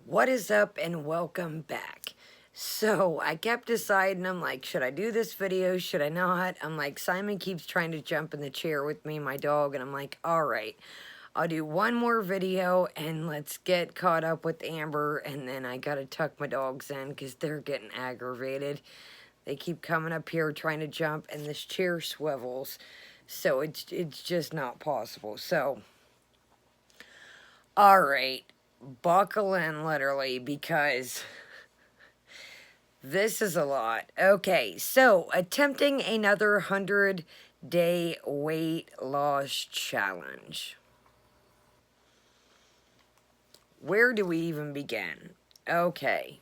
What is up and welcome back. So I kept deciding, I'm like, should I do this video? Should I not? I'm like, Simon keeps trying to jump in the chair with me, my dog, and I'm like, all right, I'll do one more video and let's get caught up with Amber, and then I gotta tuck my dogs in because they're getting aggravated. They keep coming up here trying to jump and this chair swivels, so it's just not possible. So, all right. Buckle in, literally, because this is a lot. Okay, so attempting another 100-day weight loss challenge. Where do we even begin? Okay.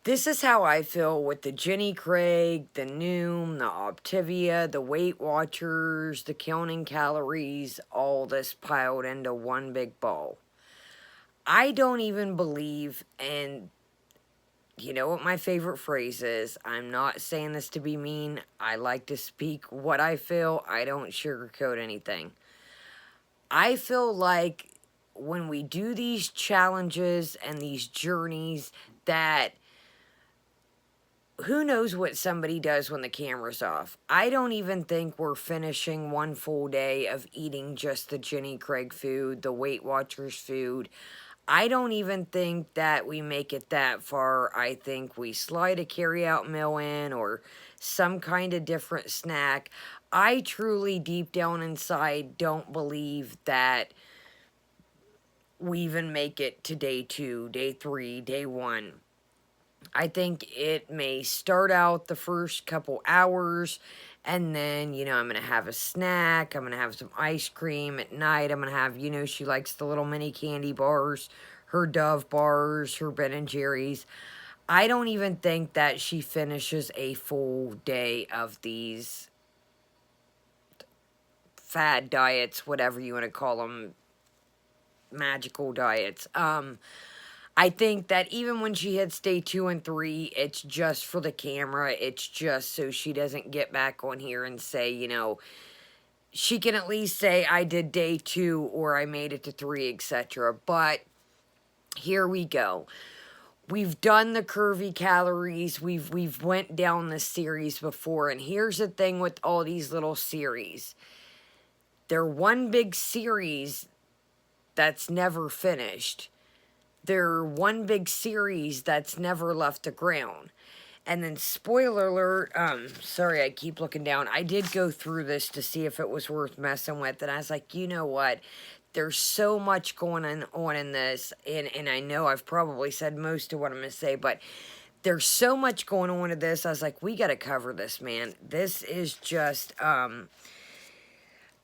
This is how I feel with the Jenny Craig, the Noom, the Optivia, the Weight Watchers, the counting calories, all this piled into one big ball. I don't even believe, and you know what my favorite phrase is. I'm not saying this to be mean. I like to speak what I feel. I don't sugarcoat anything. I feel like when we do these challenges and these journeys that who knows what somebody does when the camera's off. I don't even think we're finishing one full day of eating just the Jenny Craig food, the Weight Watchers food. I don't even think that we make it that far. I think we slide a carry-out meal in or some kind of different snack. I truly, deep down inside, don't believe that we even make it to day 2, day 3, day 1. I think it may start out the first couple hours, and then, you know, I'm going to have a snack. I'm going to have some ice cream at night. I'm going to have, you know, she likes the little mini candy bars, her Dove bars, her Ben & Jerry's. I don't even think that she finishes a full day of these fad diets, whatever you want to call them, magical diets. I think that even when she hits day 2 and 3, it's just for the camera. It's just so she doesn't get back on here and say, you know, she can at least say, I did day 2 or I made it to 3, etc. But here we go. We've done the curvy calories. We've went down this series before. And here's the thing with all these little series. They're one big series that's never finished. They're one big series that's never left the ground. And then, spoiler alert, sorry I keep looking down. I did go through this to see if it was worth messing with. And I was like, you know what? There's so much going on in this. And I know I've probably said most of what I'm going to say. But there's so much going on in this. I was like, we got to cover this, man. This is just,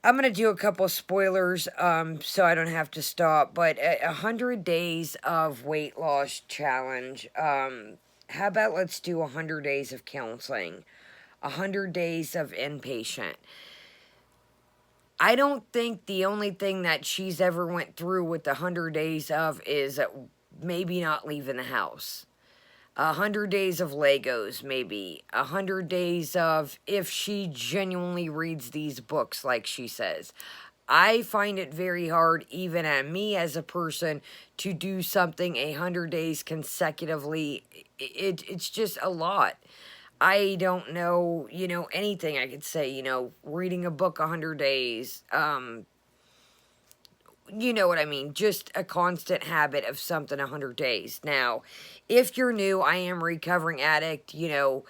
I'm going to do a couple of spoilers so I don't have to stop. But 100 days of weight loss challenge. How about let's do 100 days of counseling? 100 days of inpatient. I don't think the only thing that she's ever went through with the 100 days of is maybe not leaving the house. 100 days of Legos, maybe. 100 days of if she genuinely reads these books like she says. I find it very hard, even at me as a person, to do something 100 days consecutively. It's just a lot. I don't know, you know, anything I could say, you know, reading a book 100 days, you know what I mean, just a constant habit of something 100 days. Now, if you're new, I am a recovering addict, you know,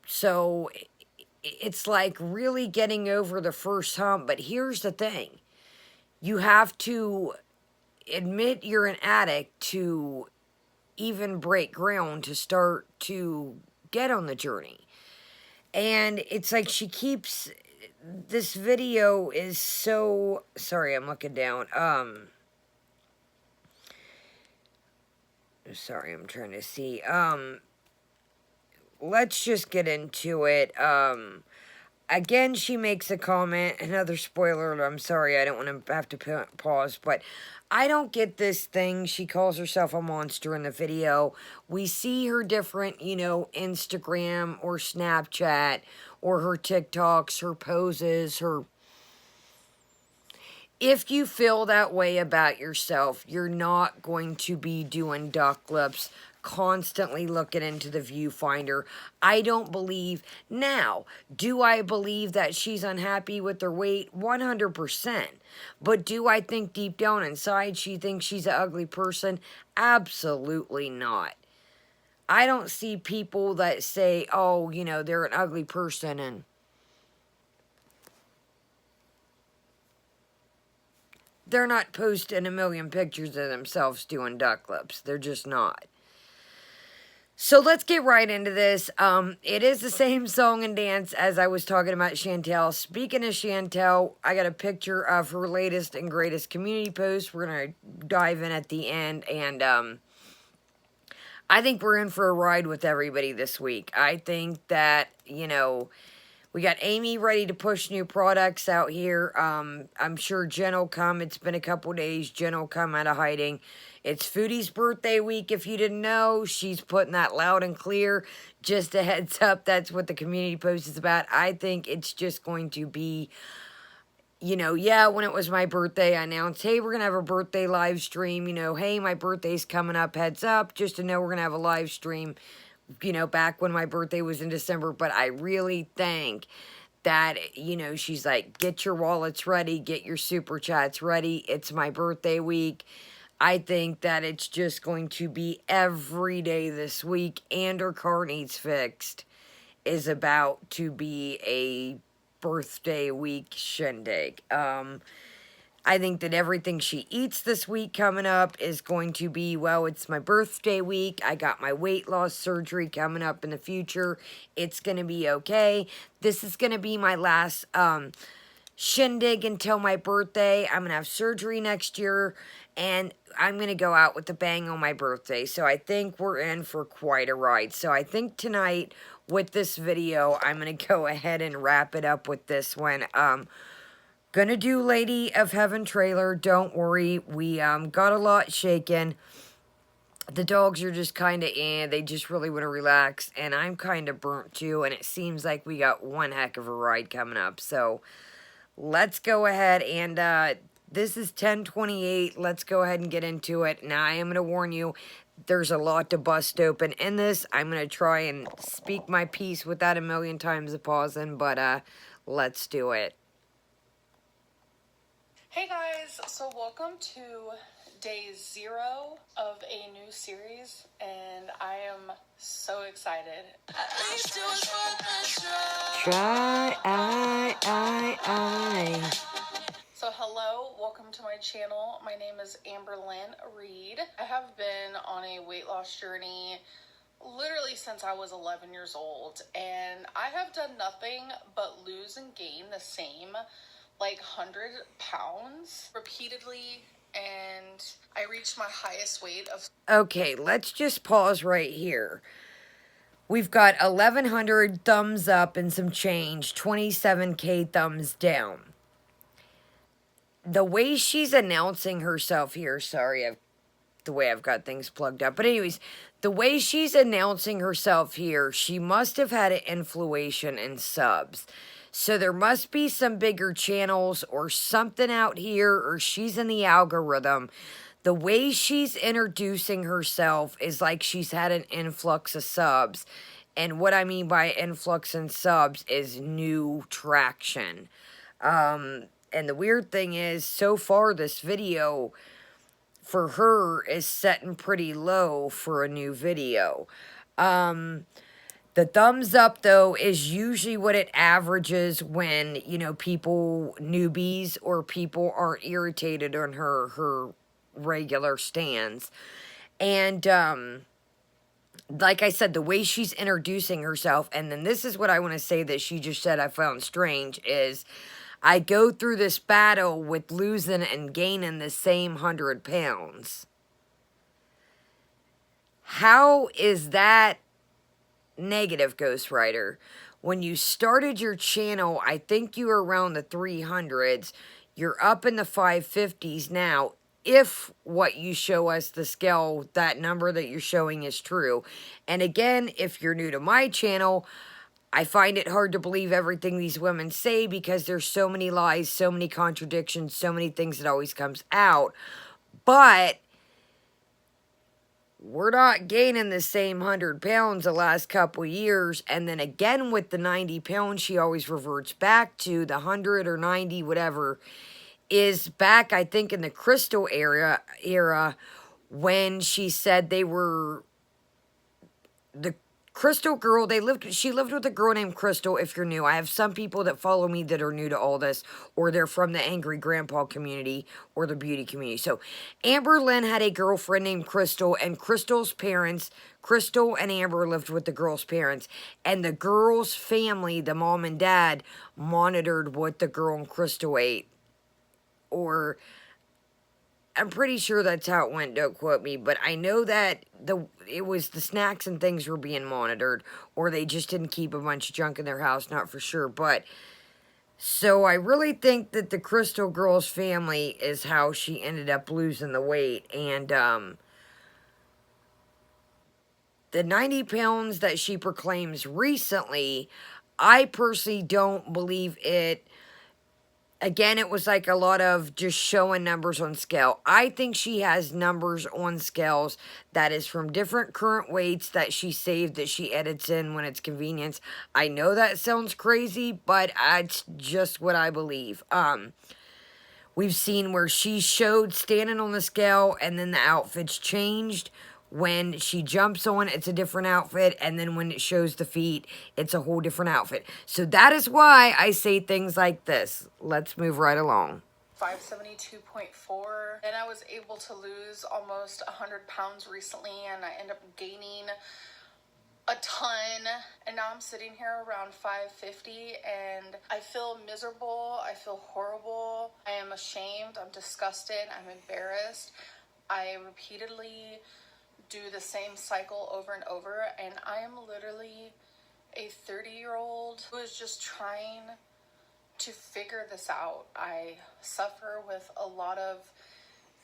so it's like really getting over the first hump. But here's the thing. You have to admit you're an addict to even break ground to start to get on the journey. And it's like she keeps... This video is so... Sorry, I'm looking down. Sorry, I'm trying to see. Let's just get into it. Again, she makes a comment. Another spoiler. I'm sorry, I don't want to have to pause, but I don't get this thing. She calls herself a monster in the video. We see her different, you know, Instagram or Snapchat or her TikToks, her poses, her... if you feel that way about yourself, you're not going to be doing duck lips, constantly looking into the viewfinder. I don't believe. Now, do I believe that she's unhappy with her weight? 100%. But do I think deep down inside she thinks she's an ugly person? Absolutely not. I don't see people that say, oh, you know, they're an ugly person and they're not posting a million pictures of themselves doing duck lips. They're just not. So let's get right into this. It is the same song and dance as I was talking about Chantel. Speaking of Chantel, I got a picture of her latest and greatest community post. We're going to dive in at the end. And I think we're in for a ride with everybody this week. I think that, you know, we got Amy ready to push new products out here. I'm sure Jen will come. It's been a couple days. Jen will come out of hiding. It's Foodie's birthday week. If you didn't know, she's putting that loud and clear. Just a heads up, that's what the community post is about. I think it's just going to be, you know, yeah, when it was my birthday, I announced, hey, we're going to have a birthday live stream. You know, hey, my birthday's coming up, heads up. Just to know we're going to have a live stream, you know, back when my birthday was in December. But I really think that, you know, she's like, get your wallets ready, get your super chats ready. It's my birthday week. I think that it's just going to be every day this week, and her car needs fixed is about to be a birthday week shindig. I think that everything she eats this week coming up is going to be, well, it's my birthday week. I got my weight loss surgery coming up in the future. It's going to be okay. This is going to be my last shindig until my birthday. I'm going to have surgery next year, and I'm going to go out with a bang on my birthday. So I think we're in for quite a ride. So I think tonight with this video, I'm going to go ahead and wrap it up with this one. Gonna do Lady of Heaven trailer. Don't worry. We got a lot shaken. The dogs are just kind of they just really want to relax. And I'm kind of burnt too. And it seems like we got one heck of a ride coming up. So let's go ahead and this is 10:28. Let's go ahead and get into it. Now I am going to warn you, there's a lot to bust open in this. I'm going to try and speak my piece without a million times of pausing. But let's do it. Hey guys, so welcome to day 0 of a new series, and I am so excited. So hello, welcome to my channel. My name is Amberlynn Reid. I have been on a weight loss journey literally since I was 11 years old, and I have done nothing but lose and gain the same like 100 pounds repeatedly, and I reached my highest weight of... Okay, let's just pause right here. We've got 1,100 thumbs up and some change, 27K thumbs down. The way she's announcing herself here, sorry, the way I've got things plugged up. But anyways, the way she's announcing herself here, she must have had an influation in subs. So there must be some bigger channels or something out here, or she's in the algorithm. The way she's introducing herself is like she's had an influx of subs. And what I mean by influx in subs is new traction. And the weird thing is, so far this video for her is setting pretty low for a new video. The thumbs up, though, is usually what it averages when, you know, people, newbies, or people aren't irritated on her regular stands. And, like I said, the way she's introducing herself, and then this is what I want to say that she just said I found strange, is I go through this battle with losing and gaining the same 100 pounds. How is that negative, Ghostwriter? When you started your channel, I think you were around the 300s. You're up in the 550s now. If what you show us, the scale, that number that you're showing is true. And again, if you're new to my channel, I find it hard to believe everything these women say because there's so many lies, so many contradictions, so many things that always comes out. But we're not gaining the same 100 pounds the last couple years. And then again with the 90 pounds, she always reverts back to the 100 or 90, whatever, is back, I think, in the Crystal era when she said they were the Crystal girl. She lived with a girl named Crystal. If you're new, I have some people that follow me that are new to all this, or they're from the Angry Grandpa community or the beauty community. So Amberlynn had a girlfriend named Crystal, and Crystal's parents, Crystal and Amber, lived with the girl's parents, and the girl's family, the mom and dad, monitored what the girl and Crystal ate. Or I'm pretty sure that's how it went, don't quote me, but I know that it was the snacks and things were being monitored, or they just didn't keep a bunch of junk in their house, not for sure. But so I really think that the Crystal girl's family is how she ended up losing the weight. And the 90 pounds that she proclaims recently, I personally don't believe it. Again, it was like a lot of just showing numbers on scale. I think she has numbers on scales that is from different current weights that she saved, that she edits in when it's convenient. I know that sounds crazy, but it's just what I believe. We've seen where she showed standing on the scale and then the outfit's changed. When she jumps on, it's a different outfit, and then when it shows the feet, it's a whole different outfit. So that is why I say things like this. Let's move right along. 572.4, and I was able to lose almost 100 pounds recently, and I end up gaining a ton, and now I'm sitting here around 550, and I feel miserable. I feel horrible. I am ashamed. I'm disgusted. I'm embarrassed. I repeatedly do the same cycle over and over, and I am literally a 30-year-old who is just trying to figure this out. I suffer with a lot of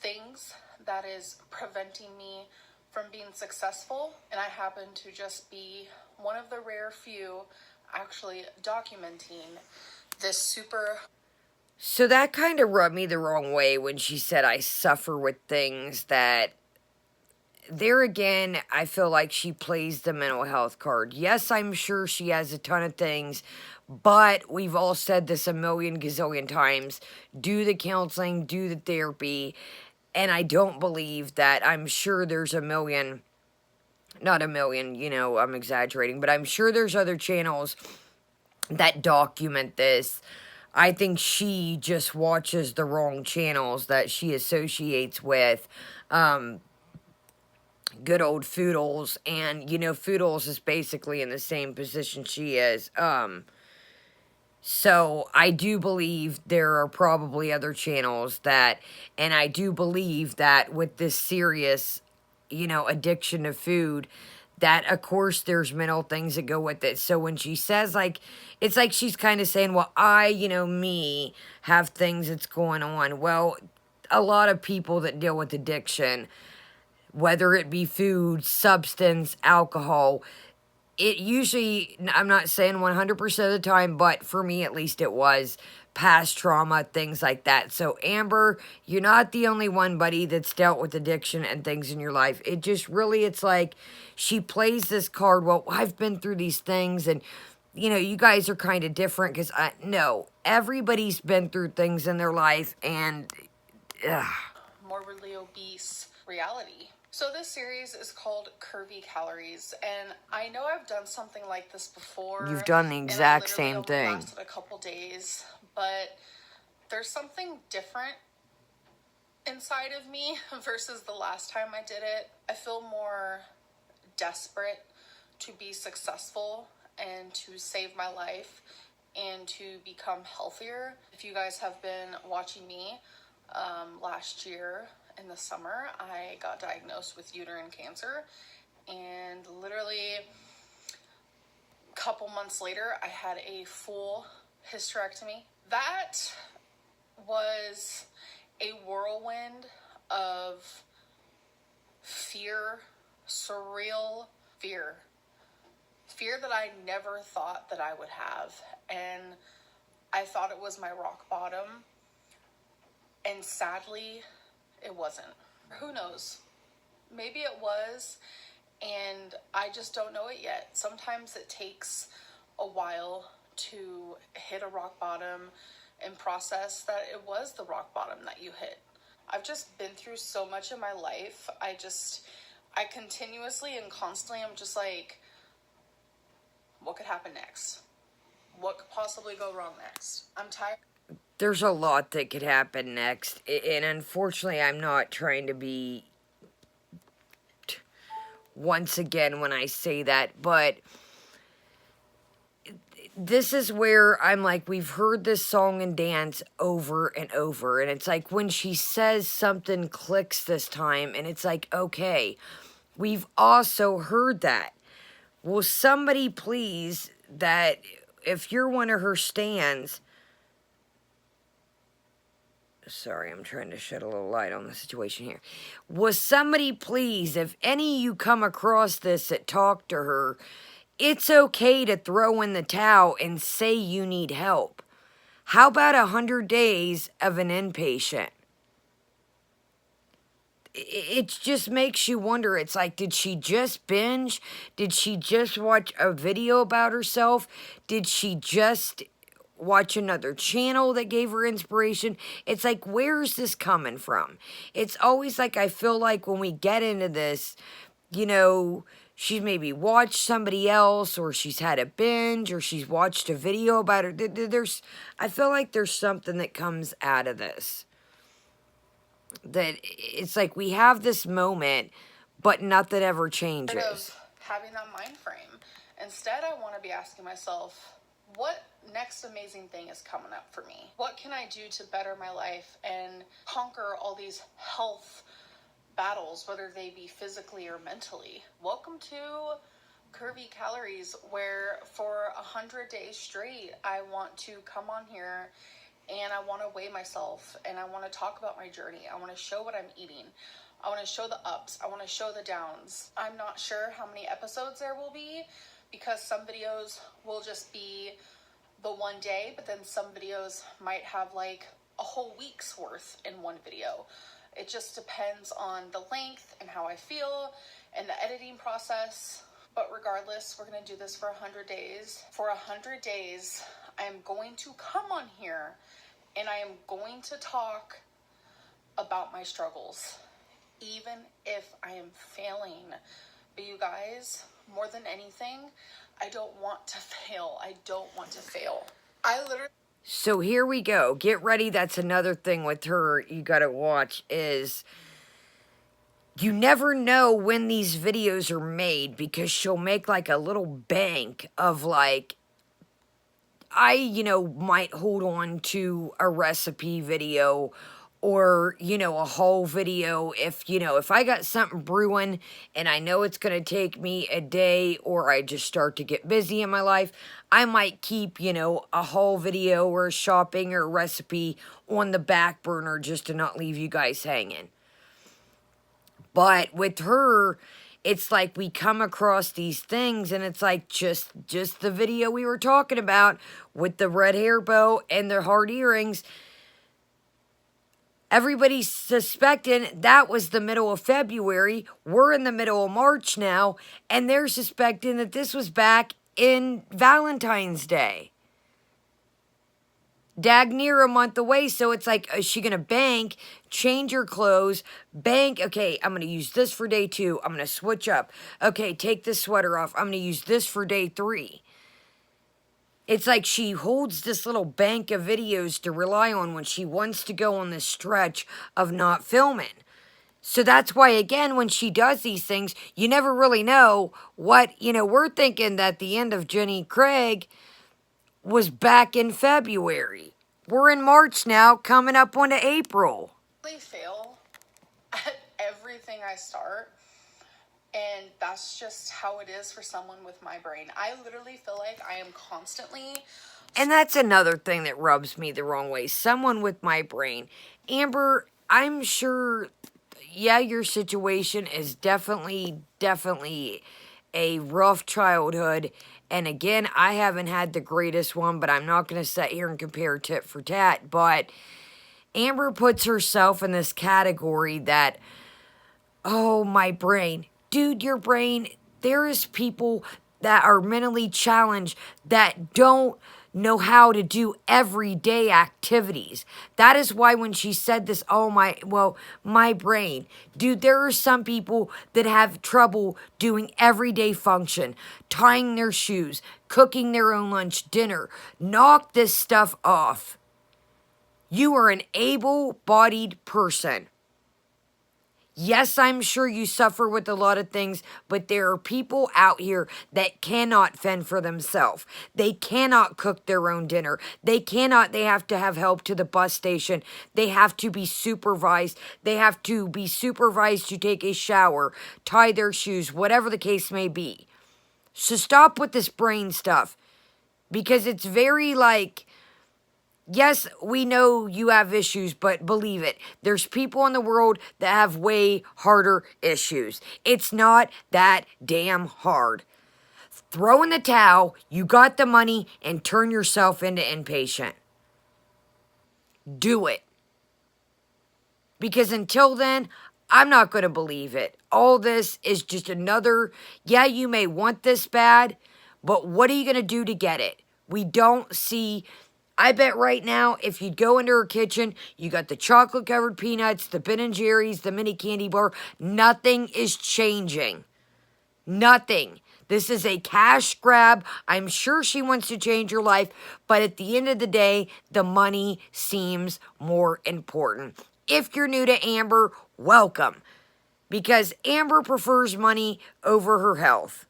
things that is preventing me from being successful, and I happen to just be one of the rare few actually documenting this super. So that kind of rubbed me the wrong way when she said I suffer with things. That there again, I feel like she plays the mental health card. Yes, I'm sure she has a ton of things, but we've all said this a million gazillion times. Do the counseling, do the therapy, and I don't believe that. I'm sure there's a million, not a million, I'm exaggerating, but I'm sure there's other channels that document this. I think she just watches the wrong channels that she associates with. Good old Foodles, and Foodles is basically in the same position she is. So I do believe there are probably other channels that, and I do believe that with this serious, addiction to food, that of course there's mental things that go with it. So when she says, like, it's like she's kind of saying, well, I, me, have things that's going on. Well, a lot of people that deal with addiction, whether it be food, substance, alcohol, it usually, I'm not saying 100% of the time, but for me at least it was past trauma, things like that. So Amber, you're not the only one, buddy, that's dealt with addiction and things in your life. It just really, it's like she plays this card, well, I've been through these things, and you guys are kind of different, because no, everybody's been through things in their life, and morbidly obese reality. So this series is called Curvy Calories, and I know I've done something like this before. You've done the exact same thing. Lasted a couple days, but there's something different inside of me versus the last time I did it. I feel more desperate to be successful and to save my life and to become healthier. If you guys have been watching me, last year in the summer, I got diagnosed with uterine cancer, and literally a couple months later, I had a full hysterectomy. That was a whirlwind of fear, surreal fear. Fear that I never thought that I would have. And I thought it was my rock bottom. And sadly, it wasn't. Who knows? Maybe it was, and I just don't know it yet. Sometimes it takes a while to hit a rock bottom and process that it was the rock bottom that you hit. I've just been through so much in my life. I continuously and constantly am just like, what could happen next? What could possibly go wrong next? I'm tired. There's a lot that could happen next, and unfortunately, I'm not trying to be once again when I say that, but this is where I'm like, we've heard this song and dance over and over, and it's like when she says something clicks this time, and it's like, okay, we've also heard that. Will somebody please, that if you're one of her stans, sorry, I'm trying to shed a little light on the situation here. Was somebody please, if any of you come across this that talk to her, it's okay to throw in the towel and say you need help. How about 100 days of an inpatient? It just makes you wonder. It's like, did she just binge? Did she just watch a video about herself? Did she just watch another channel that gave her inspiration? It's like, where's this coming from? It's always like, I feel like when we get into this, you know, she's maybe watched somebody else, or she's had a binge, or she's watched a video about her. I feel like there's something that comes out of this. That it's like we have this moment, but nothing ever changes. Of having that mind frame. Instead, I want to be asking myself, what next amazing thing is coming up for me? What can I do to better my life and conquer all these health battles, whether they be physically or mentally? Welcome to Curvy Calories, where for 100 days straight, I want to come on here and I want to weigh myself, and I want to talk about my journey. I want to show what I'm eating. I want to show the ups. I want to show the downs. I'm not sure how many episodes there will be, because some videos will just be the one day, but then some videos might have like a whole week's worth in one video. It just depends on the length and how I feel and the editing process. But regardless, we're going to do this for 100 days. For 100 days, I am going to come on here and I am going to talk about my struggles, even if I am failing. But you guys, more than anything, I don't want to fail. I don't want to fail. So here we go. Get ready. That's another thing with her you gotta watch is you never know when these videos are made, because she'll make like a little bank of like, I, might hold on to a recipe video or, a whole video if I got something brewing and I know it's going to take me a day, or I just start to get busy in my life, I might keep, a whole video or a shopping or a recipe on the back burner just to not leave you guys hanging. But with her, it's like we come across these things and it's like just the video we were talking about with the red hair bow and the hard earrings. Everybody's suspecting that was the middle of February. We're in the middle of March now, and they're suspecting that this was back in Valentine's Day. Dag near a month away, so it's like, is she going to bank, change her clothes, bank, okay, I'm going to use this for day 2, I'm going to switch up, okay, take this sweater off, I'm going to use this for day 3. It's like she holds this little bank of videos to rely on when she wants to go on this stretch of not filming. So that's why, again, when she does these things, you never really know what, we're thinking that the end of Jenny Craig was back in February. We're in March now, coming up on to April. I fail at everything I start, and that's just how it is for someone with my brain. I literally feel like I am constantly... And that's another thing that rubs me the wrong way. Someone with my brain. Amber, I'm sure, yeah, your situation is definitely a rough childhood. And again, I haven't had the greatest one, but I'm not going to sit here and compare tit for tat. But Amber puts herself in this category that, oh, my brain. Dude, your brain, there is people that are mentally challenged that don't know how to do everyday activities. That is why when she said this, oh my brain. Dude, there are some people that have trouble doing everyday function, tying their shoes, cooking their own lunch, dinner. Knock this stuff off. You are an able-bodied person. Yes, I'm sure you suffer with a lot of things, but there are people out here that cannot fend for themselves. They cannot cook their own dinner. They have to have help to the bus station. They have to be supervised. They have to be supervised to take a shower, tie their shoes, whatever the case may be. So stop with this brain stuff, because it's very like, yes, we know you have issues, but believe it, there's people in the world that have way harder issues. It's not that damn hard. Throw in the towel, you got the money, and turn yourself into inpatient. Do it. Because until then, I'm not going to believe it. All this is just another, yeah, you may want this bad, but what are you going to do to get it? We don't see... I bet right now, if you go into her kitchen, you got the chocolate-covered peanuts, the Ben & Jerry's, the mini candy bar. Nothing is changing. Nothing. This is a cash grab. I'm sure she wants to change her life, but at the end of the day, the money seems more important. If you're new to Amber, welcome. Because Amber prefers money over her health.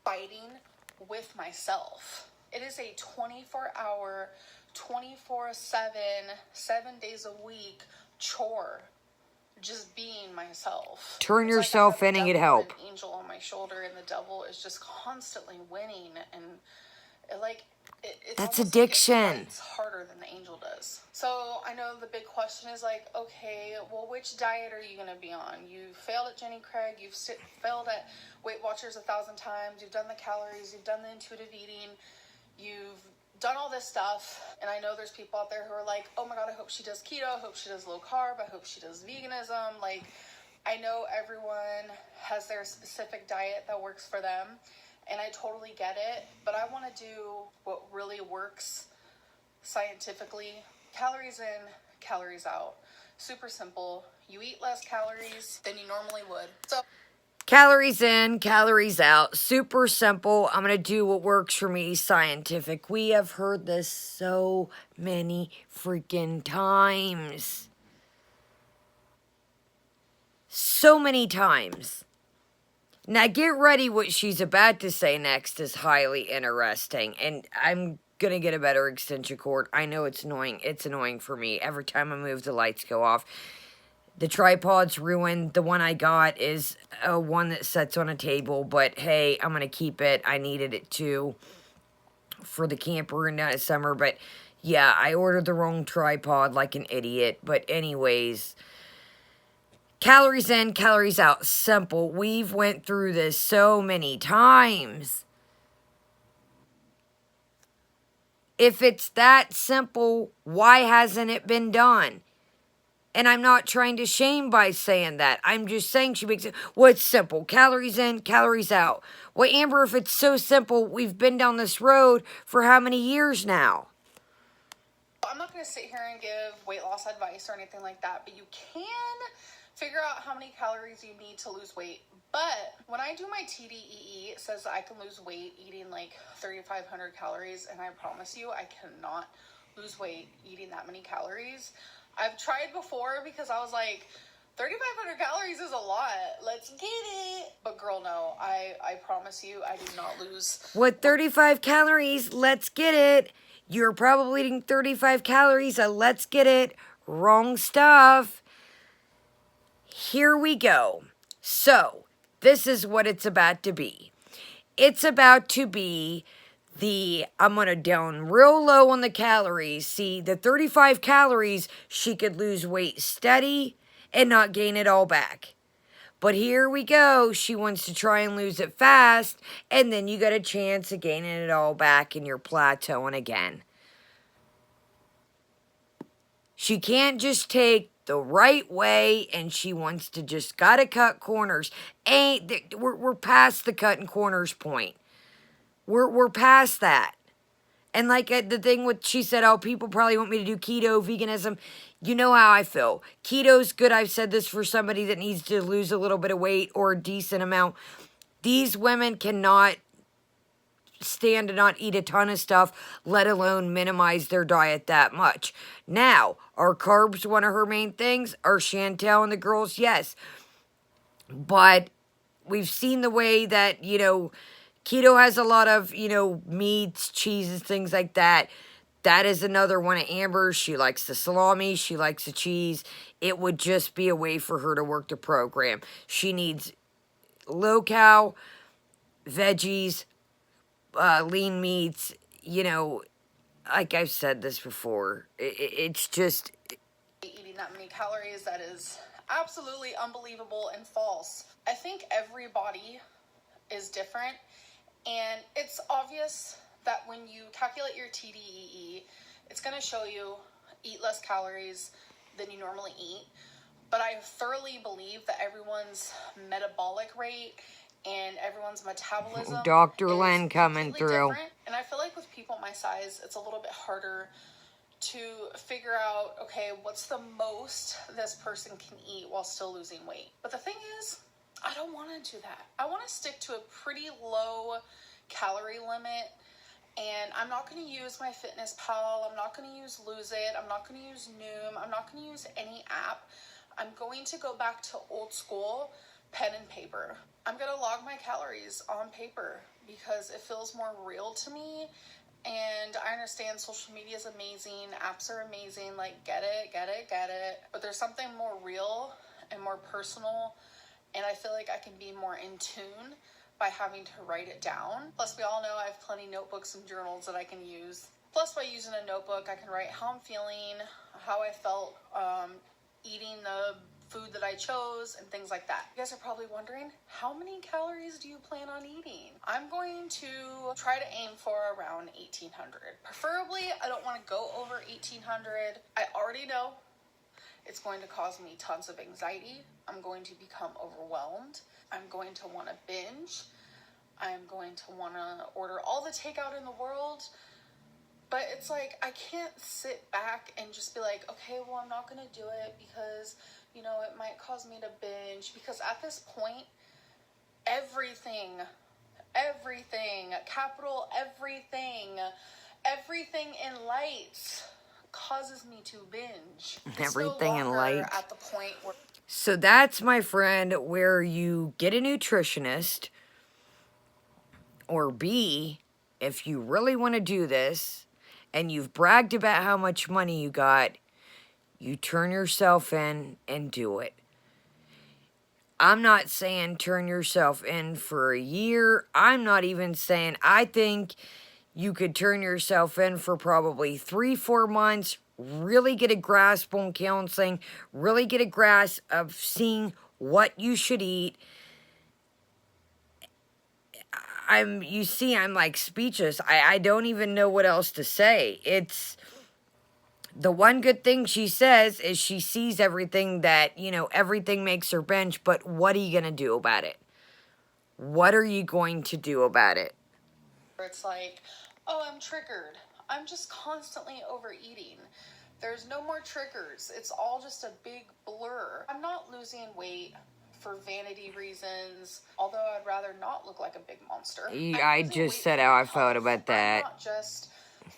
Fighting with myself. It is a 24-hour, 24/7, 7 days a week chore. Just being myself. Turn yourself in and get help. An angel on my shoulder, and the devil is just constantly winning, and that's addiction. It's harder than the angel does. So I know the big question is like, okay, well, which diet are you going to be on? You failed at Jenny Craig. You've failed at Weight Watchers 1,000 times. You've done the calories. You've done the intuitive eating. You've done all this stuff, and I know there's people out there who are like, oh my god, I hope she does keto, I hope she does low carb, I hope she does veganism. Like, I know everyone has their specific diet that works for them, and I totally get it, but I want to do what really works scientifically. Calories in, calories out. Super simple. You eat less calories than you normally would. So calories in, calories out. Super simple. I'm going to do what works for me. Scientific. We have heard this so many freaking times. So many times. Now get ready. What she's about to say next is highly interesting. And I'm going to get a better extension cord. I know it's annoying. It's annoying for me. Every time I move, the lights go off. The tripod's ruined. The one I got is one that sits on a table. But hey, I'm going to keep it. I needed it too for the camper and down in summer. But yeah, I ordered the wrong tripod like an idiot. But anyways, calories in, calories out. Simple. We've went through this so many times. If it's that simple, why hasn't it been done? And I'm not trying to shame by saying that. I'm just saying she makes it, well, it's simple. Calories in, calories out. Well, Amber, if it's so simple, we've been down this road for how many years now? I'm not going to sit here and give weight loss advice or anything like that, but you can figure out how many calories you need to lose weight. But when I do my TDEE, it says I can lose weight eating like 3,500 calories, and I promise you, I cannot lose weight eating that many calories. I've tried before because I was like, 3,500 calories is a lot. Let's get it. But girl, no, I promise you, I do not lose. With 35 calories, let's get it. You're probably eating 35 calories, let's get it. Wrong stuff. Here we go. So, this is what it's about to be. It's about to be I'm going to down real low on the calories. See, the 35 calories, she could lose weight steady and not gain it all back. But here we go. She wants to try and lose it fast, and then you got a chance of gaining it all back and you're plateauing again. She can't just take the right way, and she wants to just gotta cut corners. We're past the cutting corners point. We're past that. And like the thing with, she said, oh, people probably want me to do keto, veganism. You know how I feel. Keto's good. I've said this for somebody that needs to lose a little bit of weight or a decent amount. These women cannot stand to not eat a ton of stuff, let alone minimize their diet that much. Now, are carbs one of her main things? Are Chantel and the girls? Yes. But we've seen the way that, keto has a lot of, meats, cheeses, things like that. That is another one of Amber's. She likes the salami. She likes the cheese. It would just be a way for her to work the program. She needs low-cal, veggies, lean meats, like I've said this before. It's just... Eating that many calories, that is absolutely unbelievable and false. I think every body is different, and it's obvious that when you calculate your TDEE, it's going to show you eat less calories than you normally eat. But I thoroughly believe that everyone's metabolic rate and everyone's metabolism Dr. is Len coming through. different. And I feel like with people my size, it's a little bit harder to figure out, okay, what's the most this person can eat while still losing weight. But the thing is, I don't want to do that. I want to stick to a pretty low calorie limit. And I'm not going to use MyFitnessPal. I'm not going to use Lose It. I'm not going to use Noom. I'm not going to use any app. I'm going to go back to old school, pen and paper. I'm going to log my calories on paper because it feels more real to me. And I understand social media is amazing. Apps are amazing. Like, get it. But there's something more real and more personal. And I feel like I can be more in tune by having to write it down. Plus, we all know I have plenty of notebooks and journals that I can use. Plus, by using a notebook, I can write how I'm feeling, how I felt eating the food that I chose, and things like that. You guys are probably wondering, how many calories do you plan on eating? I'm going to try to aim for around 1,800. Preferably, I don't want to go over 1,800. I already know it's going to cause me tons of anxiety. I'm going to become overwhelmed. I'm going to want to binge. I'm going to want to order all the takeout in the world. But it's like, I can't sit back and just be like, okay, well, I'm not going to do it because, it might cause me to binge. Because at this point, everything, capital everything in lights causes me to binge. Everything in light. At the point where... So that's, my friend, where you get a nutritionist, or B, if you really want to do this, and you've bragged about how much money you got, you turn yourself in and do it. I'm not saying turn yourself in for a year. I'm not even saying, I think you could turn yourself in for probably 3-4 months, really get a grasp on counseling, really get a grasp of seeing what you should eat. I'm like speechless. I don't even know what else to say. It's the one good thing she says is she sees everything that, everything makes her binge, but what are you going to do about it? What are you going to do about it? It's like, oh, I'm triggered. I'm just constantly overeating. There's no more triggers. It's all just a big blur. I'm not losing weight for vanity reasons, although I'd rather not look like a big monster. I just said how I felt about that. I'm not just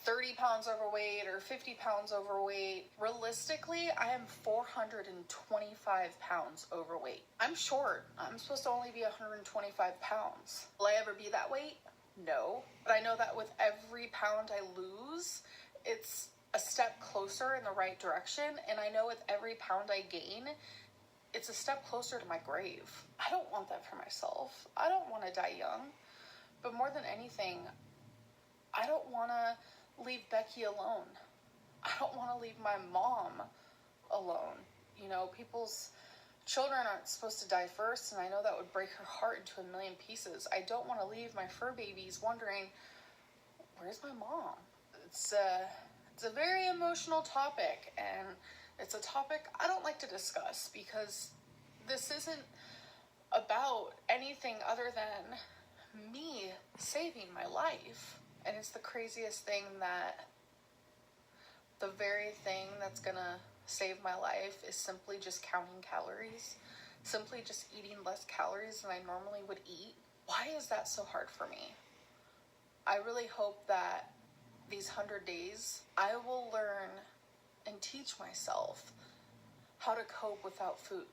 30 pounds overweight or 50 pounds overweight. Realistically, I am 425 pounds overweight. I'm short. I'm supposed to only be 125 pounds. Will I ever be that weight? No. But I know that with every pound I lose, it's a step closer in the right direction. And I know with every pound I gain, it's a step closer to my grave. I don't want that for myself. I don't want to die young. But more than anything, I don't want to leave Becky alone. I don't want to leave my mom alone. People's children aren't supposed to die first, and I know that would break her heart into a million pieces. I don't want to leave my fur babies wondering, where's my mom? It's a very emotional topic, and it's a topic I don't like to discuss because this isn't about anything other than me saving my life. And it's the craziest thing that the very thing that's gonna save my life is simply just counting calories, simply just eating less calories than I normally would eat. Why is that so hard for me? I really hope that these 100 days, I will learn and teach myself how to cope without food.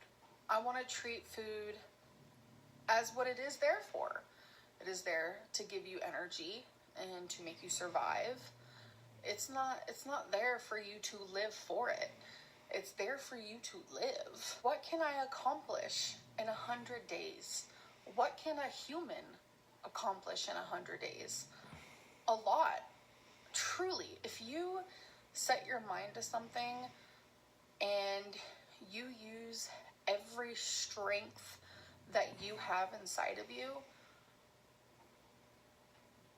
I want to treat food as what it is there for. It is there to give you energy and to make you survive. It's not there for you to live for it. It's there for you to live. What can I accomplish in 100 days? What can a human accomplish in 100 days? A lot. Truly, if you set your mind to something and you use every strength that you have inside of you,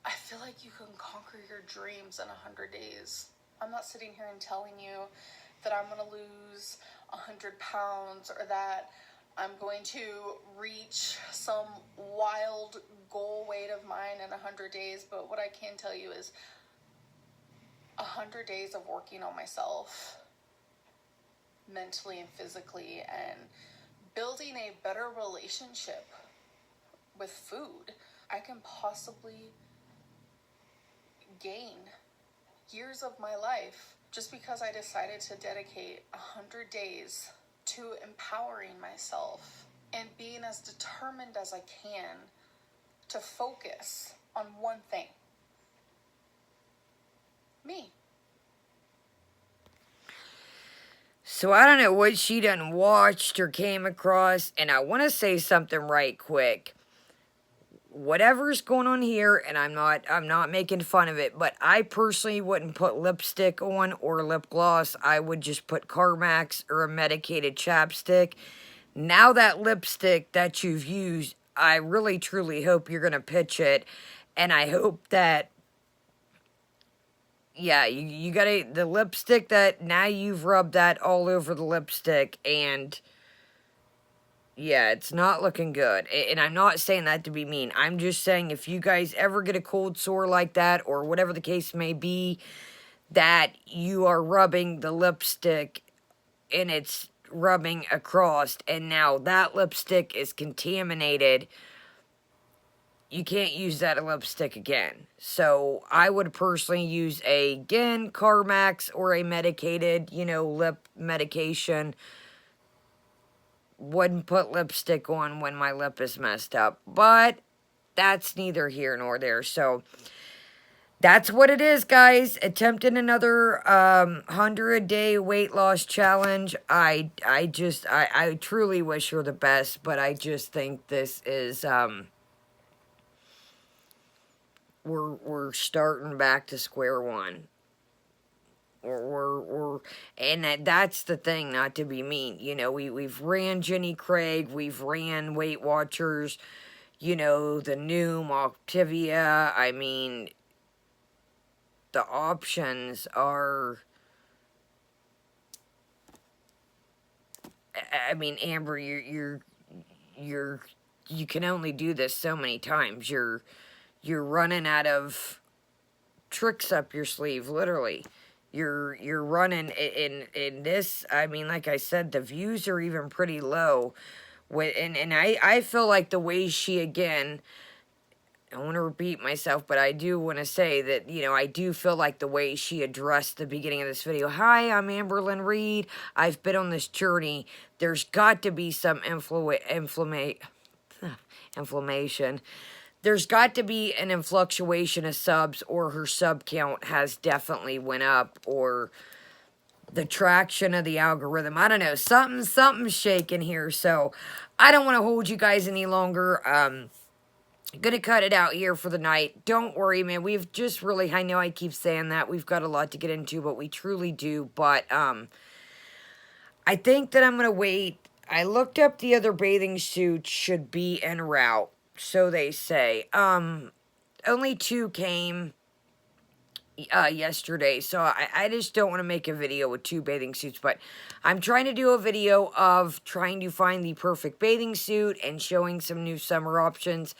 I feel like you can conquer your dreams in 100 days. I'm not sitting here and telling you that I'm going to lose 100 pounds or that I'm going to reach some wild goal weight of mine in 100 days. But what I can tell you is 100 days of working on myself mentally and physically and building a better relationship with food, I can possibly gain years of my life just because I decided to dedicate 100 days to empowering myself and being as determined as I can to focus on one thing. Me. So I don't know what she done watched or came across, and I want to say something right quick. Whatever's going on here, and I'm not making fun of it, but I personally wouldn't put lipstick on or lip gloss. I would just put Carmex or a medicated chapstick. Now that lipstick that you've used, I really truly hope you're going to pitch it, and I hope that, yeah, you gotta, the lipstick that, now you've rubbed that all over the lipstick, and yeah, it's not looking good. And I'm not saying that to be mean. I'm just saying if you guys ever get a cold sore like that, or whatever the case may be, that you are rubbing the lipstick and it's rubbing across, and now that lipstick is contaminated, you can't use that lipstick again. So I would personally use again, Carmex or a medicated, lip medication. Wouldn't put lipstick on when my lip is messed up. But that's neither here nor there. So that's what it is, guys. Attempting another 100-day weight loss challenge. I truly wish her the best, but I just think this is we're starting back to square one. And that's the thing, not to be mean. We've ran Jenny Craig, we've ran Weight Watchers, the Noom, Optivia. I mean, the options are, I mean, Amber, you can only do this so many times. You're running out of tricks up your sleeve, literally. You're running in this. I mean, like I said, the views are even pretty low. And I feel like the way she, again, I want to repeat myself, but I do want to say that, I do feel like the way she addressed the beginning of this video. Hi, I'm Amberlynn Reid. I've been on this journey. There's got to be some inflammation. There's got to be an influctuation of subs, or her sub count has definitely went up, or the traction of the algorithm. I don't know. Something's shaking here. So I don't want to hold you guys any longer. Gonna cut it out here for the night. Don't worry, man. We've just really, I know I keep saying that. We've got a lot to get into, but we truly do. But I think that I'm gonna wait I looked up the other bathing suits should be en route, so they say. Only 2 came yesterday, so I just don't want to make a video with 2 bathing suits, but I'm trying to do a video of trying to find the perfect bathing suit and showing some new summer options.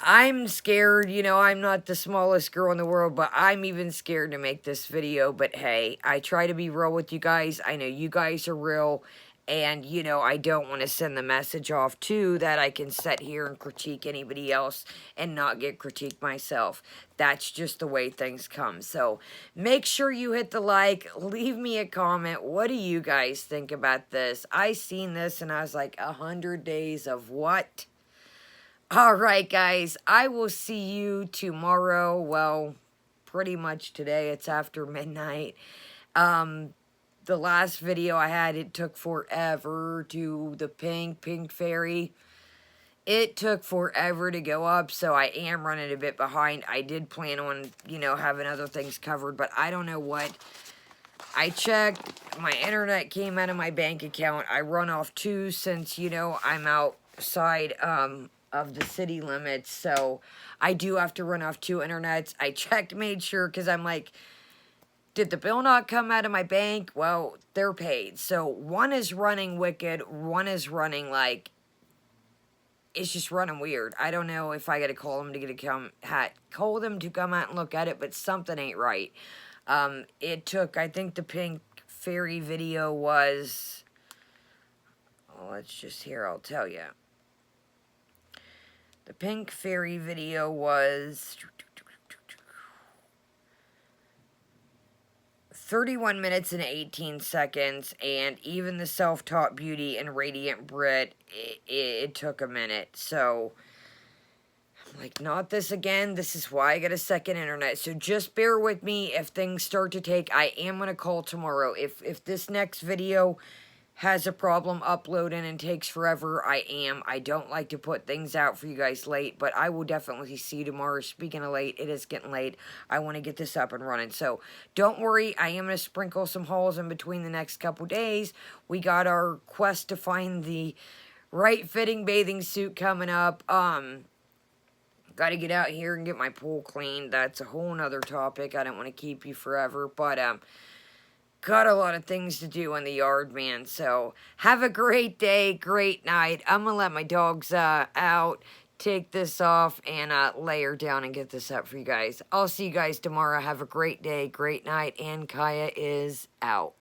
I'm scared, you know, I'm not the smallest girl in the world, but I'm even scared to make this video. But hey, I try to be real with you guys. I know you guys are real, and, you know, I don't want to send the message off, too, that I can sit here and critique anybody else and not get critiqued myself. That's just the way things come. So make sure you hit the like, leave me a comment. What do you guys think about this? I seen this, and I was like, 100 days of what? Alright, guys, I will see you tomorrow. Well, pretty much today. It's after midnight. The last video I had, it took forever to the pink fairy. It took forever to go up, so I am running a bit behind. I did plan on, you know, having other things covered, but I don't know what. I checked. My internet came out of my bank account. I run off 2 since, you know, I'm outside, of the city limits, so I do have to run off 2 internets. I checked, made sure, because I'm like, did the bill not come out of my bank? Well, they're paid. So one is running wicked, one is running like, it's just running weird. I don't know if I gotta call them to get call them to come out and look at it, but something ain't right. It took, I think the pink fairy video was, well, let's just here, I'll tell you. The pink fairy video was 31 minutes and 18 seconds, and even the self-taught beauty and radiant Brit, it took a minute. So I'm like, not this again. This is why I got a second internet. So just bear with me if things start to take. I am gonna call tomorrow. If this next video has a problem uploading and takes forever, I don't like to put things out for you guys late, but I will definitely see you tomorrow. Speaking of late, it is getting late. I want to get this up and running, so don't worry. I am going to sprinkle some hauls in between the next couple days. We got our quest to find the right fitting bathing suit coming up. Got to get out here and get my pool cleaned. That's a whole nother topic. I don't want to keep you forever, but got a lot of things to do in the yard, man. So have a great day, great night. I'm going to let my dogs out, take this off, and lay her down and get this up for you guys. I'll see you guys tomorrow. Have a great day, great night, and Kaya is out.